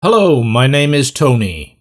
Hello, my name is Tony.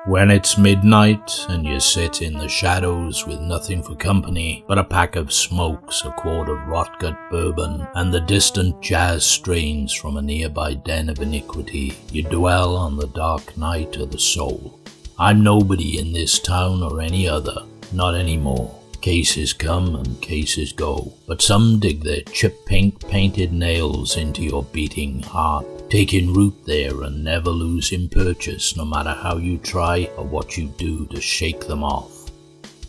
When it's midnight and you sit in the shadows with nothing for company but a pack of smokes, a quart of rot-gut bourbon, and the distant jazz strains from a nearby den of iniquity, you dwell on the dark night of the soul. I'm nobody in this town or any other, not anymore. Cases come and cases go, but some dig their chip-pink painted nails into your beating heart, taking root there and never losing purchase no matter how you try or what you do to shake them off.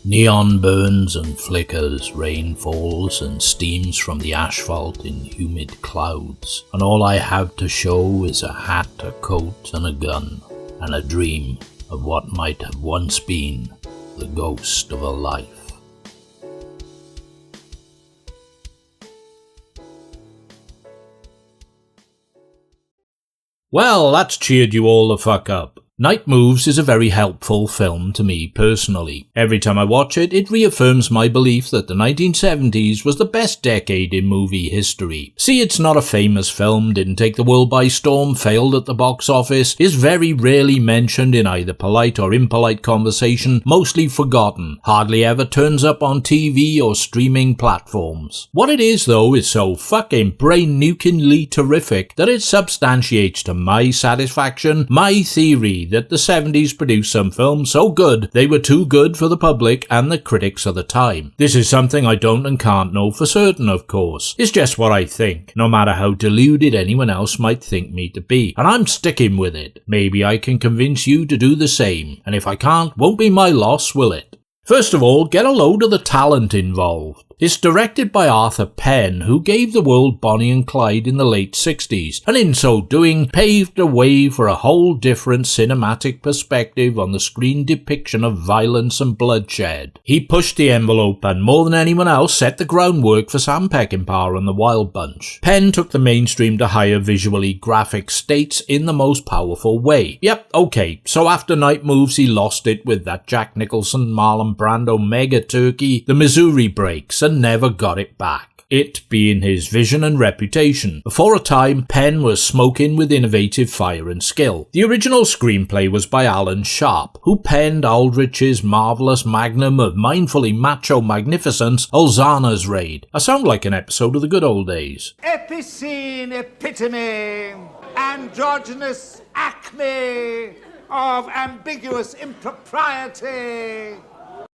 Neon burns and flickers, rain falls and steams from the asphalt in humid clouds, and all I have to show is a hat, a coat and a gun, and a dream of what might have once been the ghost of a life. Well, that's cheered you all the fuck up. Night Moves is a very helpful film to me personally. Every time I watch it, it reaffirms my belief that the 1970s was the best decade in movie history. See, it's not a famous film, didn't take the world by storm, failed at the box office, is very rarely mentioned in either polite or impolite conversation, mostly forgotten, hardly ever turns up on TV or streaming platforms. What it is though is so fucking brain-nukingly terrific that it substantiates to my satisfaction my theory that the 70s produced some films so good they were too good for the public and the critics of the time. This is something I don't and can't know for certain, of course. It's just what I think, no matter how deluded anyone else might think me to be, and I'm sticking with it. Maybe I can convince you to do the same, and if I can't, won't be my loss, will it? First of all, get a load of the talent involved. It's directed by Arthur Penn, who gave the world Bonnie and Clyde in the late 60s, and in so doing paved the way for a whole different cinematic perspective on the screen depiction of violence and bloodshed. He pushed the envelope and more than anyone else set the groundwork for Sam Peckinpah and the Wild Bunch. Penn took the mainstream to higher visually graphic states in the most powerful way. Yep, okay, so after Night Moves he lost it with that Jack Nicholson, Marlon Brando mega turkey, The Missouri Breaks, and never got it back. It being his vision and reputation. Before a time, Penn was smoking with innovative fire and skill. The original screenplay was by Alan Sharp, who penned Aldrich's marvellous magnum of mindfully macho magnificence, Ulzana's Raid. I sound like an episode of the good old days. Epicene epitome, androgynous acme of ambiguous impropriety.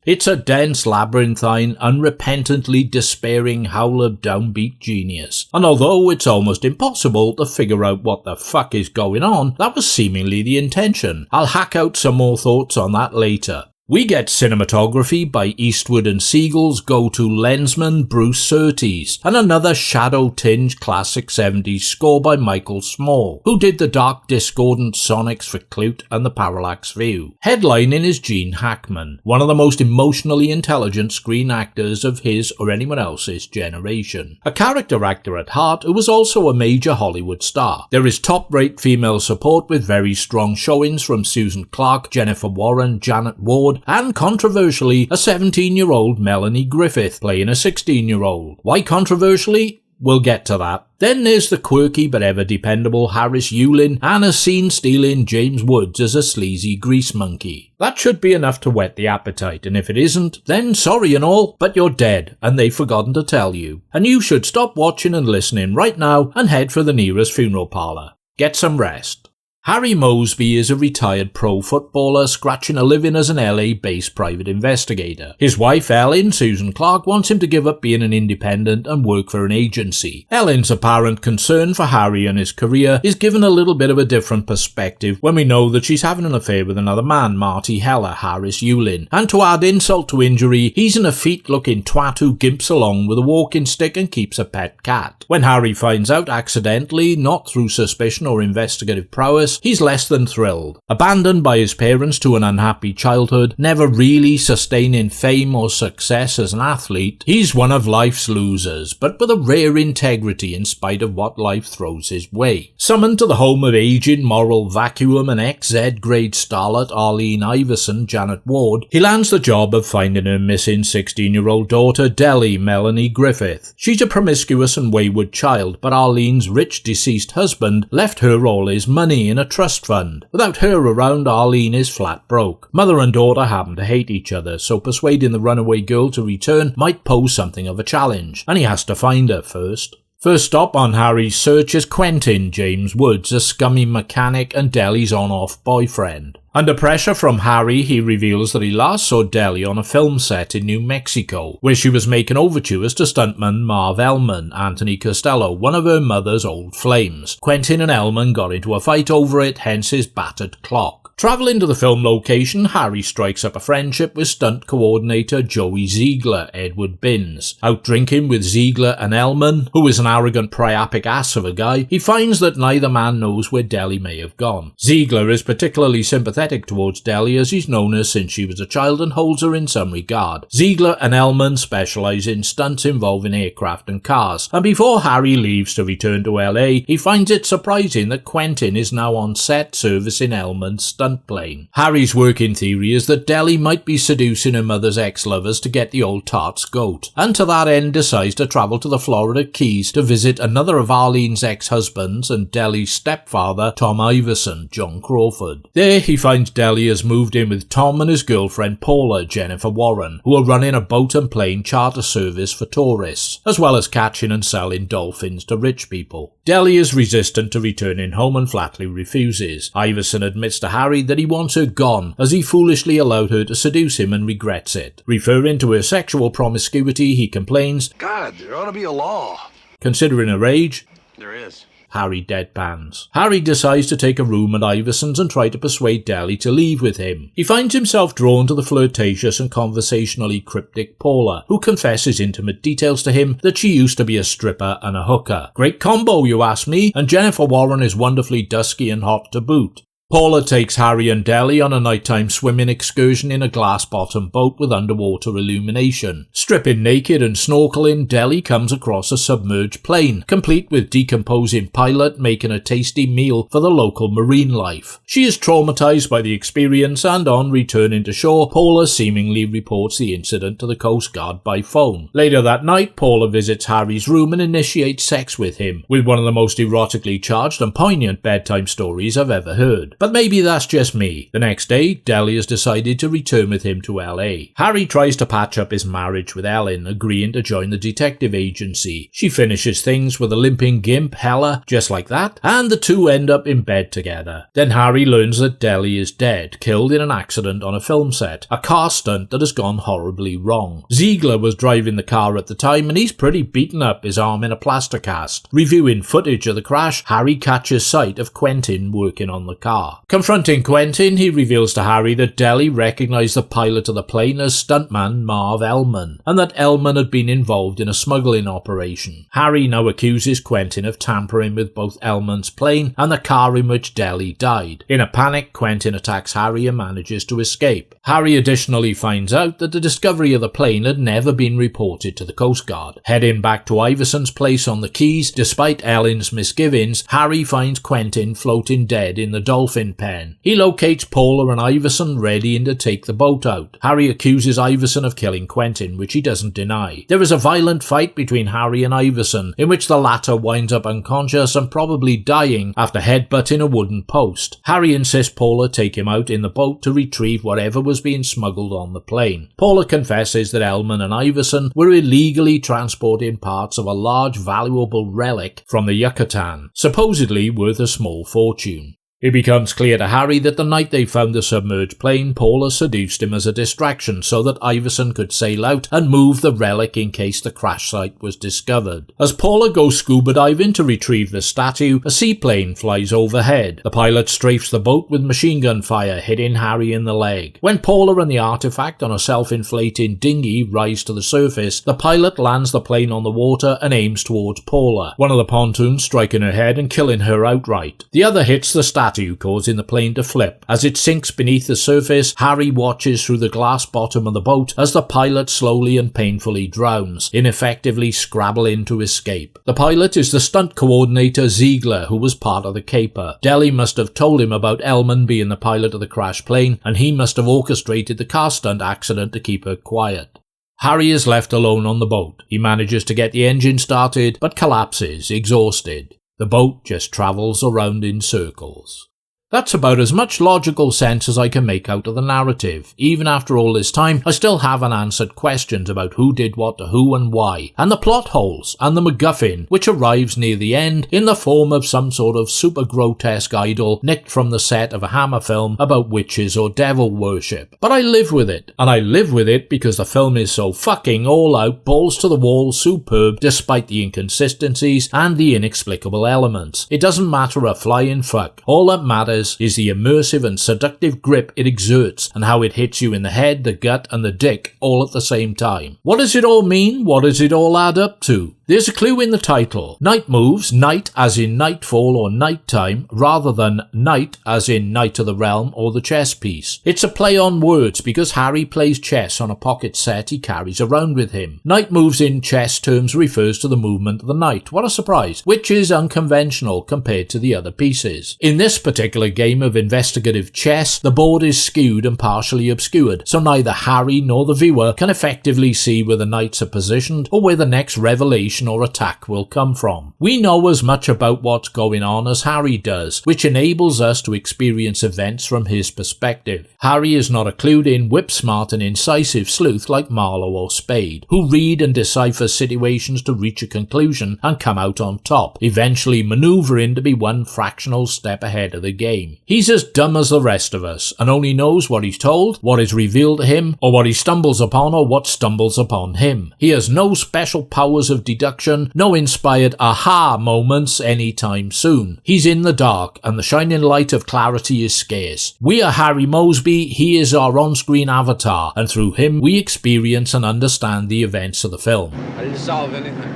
It's a dense, labyrinthine, unrepentantly despairing howl of downbeat genius. And although it's almost impossible to figure out what the fuck is going on, that was seemingly the intention. I'll hack out some more thoughts on that later. We get cinematography by Eastwood and Siegel's go-to lensman Bruce Surtees, and another shadow-tinged classic 70s score by Michael Small, who did the dark discordant sonics for Clute and the Parallax View. Headlining is Gene Hackman, one of the most emotionally intelligent screen actors of his or anyone else's generation. A character actor at heart who was also a major Hollywood star. There is top-rate female support with very strong showings from Susan Clark, Jennifer Warren, Janet Ward, and controversially, a 17-year-old Melanie Griffith playing a 16-year-old. Why controversially? We'll get to that. Then there's the quirky but ever dependable Harris Yulin and a scene-stealing James Woods as a sleazy grease monkey. That should be enough to whet the appetite, and if it isn't, then sorry and all, but you're dead, and they've forgotten to tell you. And you should stop watching and listening right now and head for the nearest funeral parlour. Get some rest. Harry Mosby is a retired pro footballer scratching a living as an LA-based private investigator. His wife Ellen, Susan Clark, wants him to give up being an independent and work for an agency. Ellen's apparent concern for Harry and his career is given a little bit of a different perspective when we know that she's having an affair with another man, Marty Heller, Harris Yulin. And to add insult to injury, he's an effete-looking twat who gimps along with a walking stick and keeps a pet cat. When Harry finds out accidentally, not through suspicion or investigative prowess, he's less than thrilled. Abandoned by his parents to an unhappy childhood, never really sustaining fame or success as an athlete, he's one of life's losers, but with a rare integrity in spite of what life throws his way. Summoned to the home of aging moral vacuum and ex-Z-grade starlet Arlene Iverson, Janet Ward, he lands the job of finding her missing 16-year-old daughter, Dellie Melanie Griffith. She's a promiscuous and wayward child, but Arlene's rich deceased husband left her all his money in a trust fund. Without her around, Arlene is flat broke. Mother and daughter happen to hate each other, so persuading the runaway girl to return might pose something of a challenge, and he has to find her first. First stop on Harry's search is Quentin James Woods, a scummy mechanic and Deli's on-off boyfriend. Under pressure from Harry, he reveals that he last saw Deli on a film set in New Mexico, where she was making overtures to stuntman Marv Ellman, Anthony Costello, one of her mother's old flames. Quentin and Ellman got into a fight over it, hence his battered clock. Travelling to the film location, Harry strikes up a friendship with stunt coordinator Joey Ziegler, Edward Binns. Out drinking with Ziegler and Ellman, who is an arrogant priapic ass of a guy, he finds that neither man knows where Deli may have gone. Ziegler is particularly sympathetic towards Deli as he's known her since she was a child and holds her in some regard. Ziegler and Ellman specialise in stunts involving aircraft and cars, and before Harry leaves to return to LA, he finds it surprising that Quentin is now on set servicing Ellman's stunt plane. Harry's working theory is that Deli might be seducing her mother's ex-lovers to get the old tart's goat, and to that end decides to travel to the Florida Keys to visit another of Arlene's ex-husbands and Deli's stepfather, Tom Iverson, John Crawford. There he finds Deli has moved in with Tom and his girlfriend Paula, Jennifer Warren, who are running a boat and plane charter service for tourists, as well as catching and selling dolphins to rich people. Deli is resistant to returning home and flatly refuses. Iverson admits to Harry that he wants her gone, as he foolishly allowed her to seduce him and regrets it. Referring to her sexual promiscuity, he complains, "God, there ought to be a law." Considering her age, There is. Harry deadpans. Harry decides to take a room at Iverson's and try to persuade Deli to leave with him. He finds himself drawn to the flirtatious and conversationally cryptic Paula, who confesses intimate details to him that she used to be a stripper and a hooker. Great combo, you ask me, and Jennifer Warren is wonderfully dusky and hot to boot. Paula takes Harry and Deli on a nighttime swimming excursion in a glass-bottom boat with underwater illumination. Stripping naked and snorkeling, Deli comes across a submerged plane, complete with decomposing pilot making a tasty meal for the local marine life. She is traumatized by the experience and on returning to shore, Paula seemingly reports the incident to the Coast Guard by phone. Later that night, Paula visits Harry's room and initiates sex with him, with one of the most erotically charged and poignant bedtime stories I've ever heard. But maybe that's just me. The next day, Deli has decided to return with him to LA. Harry tries to patch up his marriage with Ellen, agreeing to join the detective agency. She finishes things with a limping gimp, Hella, just like that, and the two end up in bed together. Then Harry learns that Deli is dead, killed in an accident on a film set, a car stunt that has gone horribly wrong. Ziegler was driving the car at the time and he's pretty beaten up, his arm in a plaster cast. Reviewing footage of the crash, Harry catches sight of Quentin working on the car. Confronting Quentin, he reveals to Harry that Deli recognised the pilot of the plane as stuntman Marv Ellman, and that Ellman had been involved in a smuggling operation. Harry now accuses Quentin of tampering with both Ellman's plane and the car in which Deli died. In a panic, Quentin attacks Harry and manages to escape. Harry additionally finds out that the discovery of the plane had never been reported to the Coast Guard. Heading back to Iverson's place on the Keys, despite Ellen's misgivings, Harry finds Quentin floating dead in the dolphin pen. He locates Paula and Iverson readying to take the boat out. Harry accuses Iverson of killing Quentin, which he doesn't deny. There is a violent fight between Harry and Iverson, in which the latter winds up unconscious and probably dying after headbutting a wooden post. Harry insists Paula take him out in the boat to retrieve whatever was being smuggled on the plane. Paula confesses that Ellman and Iverson were illegally transporting parts of a large valuable relic from the Yucatan, supposedly worth a small fortune. It becomes clear to Harry that the night they found the submerged plane, Paula seduced him as a distraction so that Iverson could sail out and move the relic in case the crash site was discovered. As Paula goes scuba diving to retrieve the statue, a seaplane flies overhead. The pilot strafes the boat with machine gun fire, hitting Harry in the leg. When Paula and the artifact on a self-inflating dinghy rise to the surface, the pilot lands the plane on the water and aims towards Paula, one of the pontoons striking her head and killing her outright. The other hits the statue, causing the plane to flip. As it sinks beneath the surface, Harry watches through the glass bottom of the boat as the pilot slowly and painfully drowns, ineffectively scrabbling to escape. The pilot is the stunt coordinator Ziegler, who was part of the caper. Deli must have told him about Ellman being the pilot of the crashed plane, and he must have orchestrated the car stunt accident to keep her quiet. Harry is left alone on the boat. He manages to get the engine started, but collapses, exhausted. The boat just travels around in circles. That's about as much logical sense as I can make out of the narrative. Even after all this time, I still have unanswered questions about who did what to who and why, and the plot holes, and the MacGuffin, which arrives near the end in the form of some sort of super grotesque idol nicked from the set of a Hammer film about witches or devil worship. But I live with it, and I live with it because the film is so fucking all out, balls to the wall, superb despite the inconsistencies and the inexplicable elements. It doesn't matter a flying fuck. All that matters is the immersive and seductive grip it exerts and how it hits you in the head, the gut and the dick all at the same time. What does it all mean? What does it all add up to? There's a clue in the title. Night moves, night as in nightfall or nighttime, rather than night as in Knight of the Realm or the chess piece. It's a play on words because Harry plays chess on a pocket set he carries around with him. Night moves in chess terms refers to the movement of the knight. What a surprise, which is unconventional compared to the other pieces. In this particular game of investigative chess, the board is skewed and partially obscured, so neither Harry nor the viewer can effectively see where the knights are positioned or where the next revelation or attack will come from. We know as much about what's going on as Harry does, which enables us to experience events from his perspective. Harry is not a clued-in, whip-smart and incisive sleuth like Marlowe or Spade, who read and decipher situations to reach a conclusion and come out on top, eventually manoeuvring to be one fractional step ahead of the game. He's as dumb as the rest of us, and only knows what he's told, what is revealed to him, or what he stumbles upon or what stumbles upon him. He has no special powers of deduction, no inspired aha moments anytime soon. He's in the dark, and the shining light of clarity is scarce. We are Harry Mosby, he is our on-screen avatar, and through him we experience and understand the events of the film. I didn't solve anything.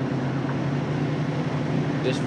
Just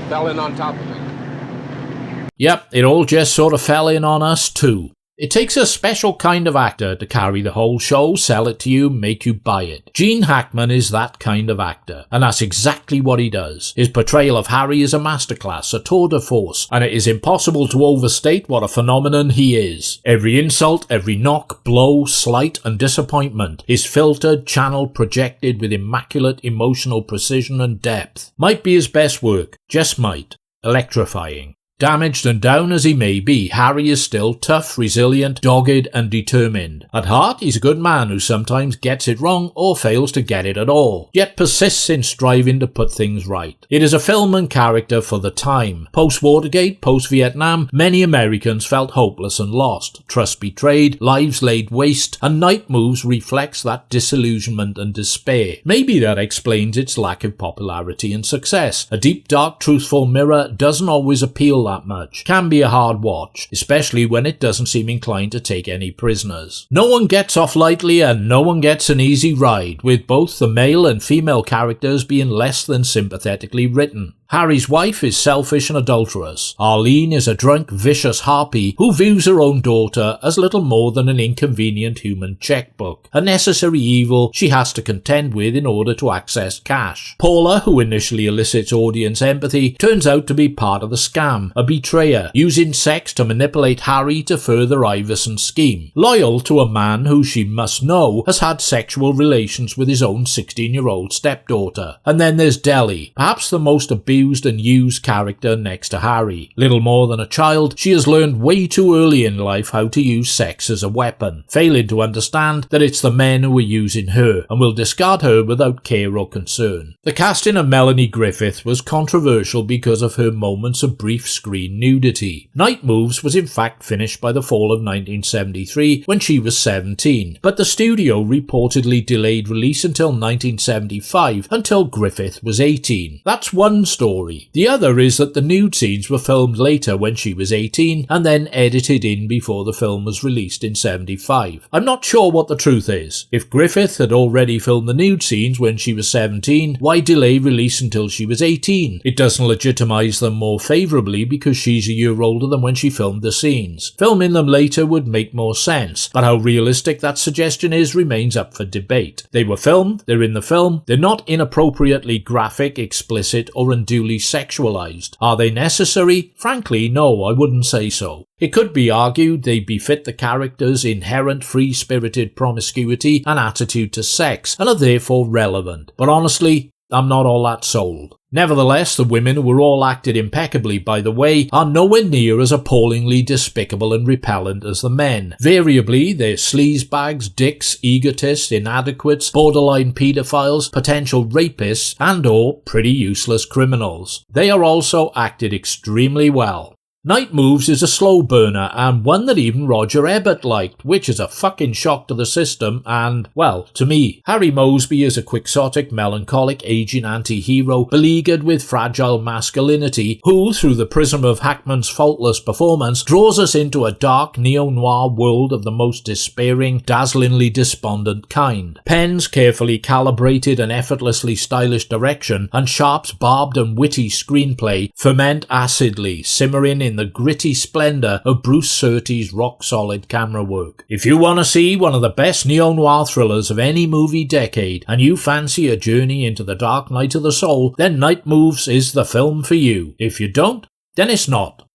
fell in on top of it. Yep, it all just sort of fell in on us too. It takes a special kind of actor to carry the whole show, sell it to you, make you buy it. Gene Hackman is that kind of actor, and that's exactly what he does. His portrayal of Harry is a masterclass, a tour de force, and it is impossible to overstate what a phenomenon he is. Every insult, every knock, blow, slight and disappointment is filtered, channeled, projected with immaculate emotional precision and depth. Might be his best work, just might. Electrifying. Damaged and down as he may be, Harry is still tough, resilient, dogged and determined. At heart, he's a good man who sometimes gets it wrong or fails to get it at all, yet persists in striving to put things right. It is a film and character for the time. Post-Watergate, post-Vietnam, many Americans felt hopeless and lost. Trust betrayed, lives laid waste, and Night Moves reflects that disillusionment and despair. Maybe that explains its lack of popularity and success. A deep, dark, truthful mirror doesn't always appeal that much. Can be a hard watch, especially when it doesn't seem inclined to take any prisoners. No one gets off lightly and no one gets an easy ride, with both the male and female characters being less than sympathetically written. Harry's wife is selfish and adulterous. Arlene is a drunk, vicious harpy who views her own daughter as little more than an inconvenient human checkbook, a necessary evil she has to contend with in order to access cash. Paula, who initially elicits audience empathy, turns out to be part of the scam, a betrayer, using sex to manipulate Harry to further Iverson's scheme. Loyal to a man who she must know has had sexual relations with his own 16-year-old stepdaughter. And then there's Deli, perhaps the most abused and used character next to Harry. Little more than a child, she has learned way too early in life how to use sex as a weapon, failing to understand that it's the men who are using her, and will discard her without care or concern. The casting of Melanie Griffith was controversial because of her moments of brief screen nudity. Night Moves was in fact finished by the fall of 1973 when she was 17, but the studio reportedly delayed release until 1975, until Griffith was 18. That's one story. The other is that the nude scenes were filmed later when she was 18 and then edited in before the film was released in 75. I'm not sure what the truth is. If Griffith had already filmed the nude scenes when she was 17, why delay release until she was 18? It doesn't legitimize them more favourably because she's a year older than when she filmed the scenes. Filming them later would make more sense, but how realistic that suggestion is remains up for debate. They were filmed, they're in the film, they're not inappropriately graphic, explicit or unduly sexualized. Are they necessary? Frankly, no, I wouldn't say so. It could be argued they befit the character's inherent free-spirited promiscuity and attitude to sex, and are therefore relevant. But honestly, I'm not all that sold. Nevertheless, the women, who were all acted impeccably by the way, are nowhere near as appallingly despicable and repellent as the men. Variably, they're sleazebags, dicks, egotists, inadequates, borderline paedophiles, potential rapists, and or pretty useless criminals. They are also acted extremely well. Night Moves is a slow burner, and one that even Roger Ebert liked, which is a fucking shock to the system and, well, to me. Harry Mosby is a quixotic, melancholic, aging anti-hero, beleaguered with fragile masculinity, who, through the prism of Hackman's faultless performance, draws us into a dark neo-noir world of the most despairing, dazzlingly despondent kind. Penn's carefully calibrated and effortlessly stylish direction, and Sharp's barbed and witty screenplay ferment acidly, simmering in the gritty splendour of Bruce Surtees' rock-solid camera work. If you want to see one of the best neo-noir thrillers of any movie decade, and you fancy a journey into the dark night of the soul, then Night Moves is the film for you. If you don't, then it's not.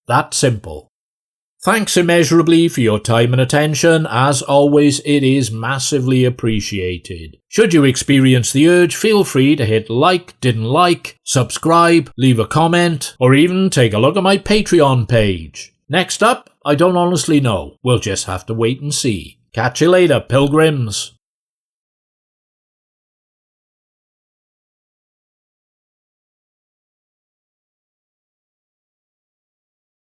That simple. Thanks immeasurably for your time and attention. As always, it is massively appreciated. Should you experience the urge, feel free to hit like, didn't like, subscribe, leave a comment, or even take a look at my Patreon page. Next up, I don't honestly know. We'll just have to wait and see. Catch you later, pilgrims.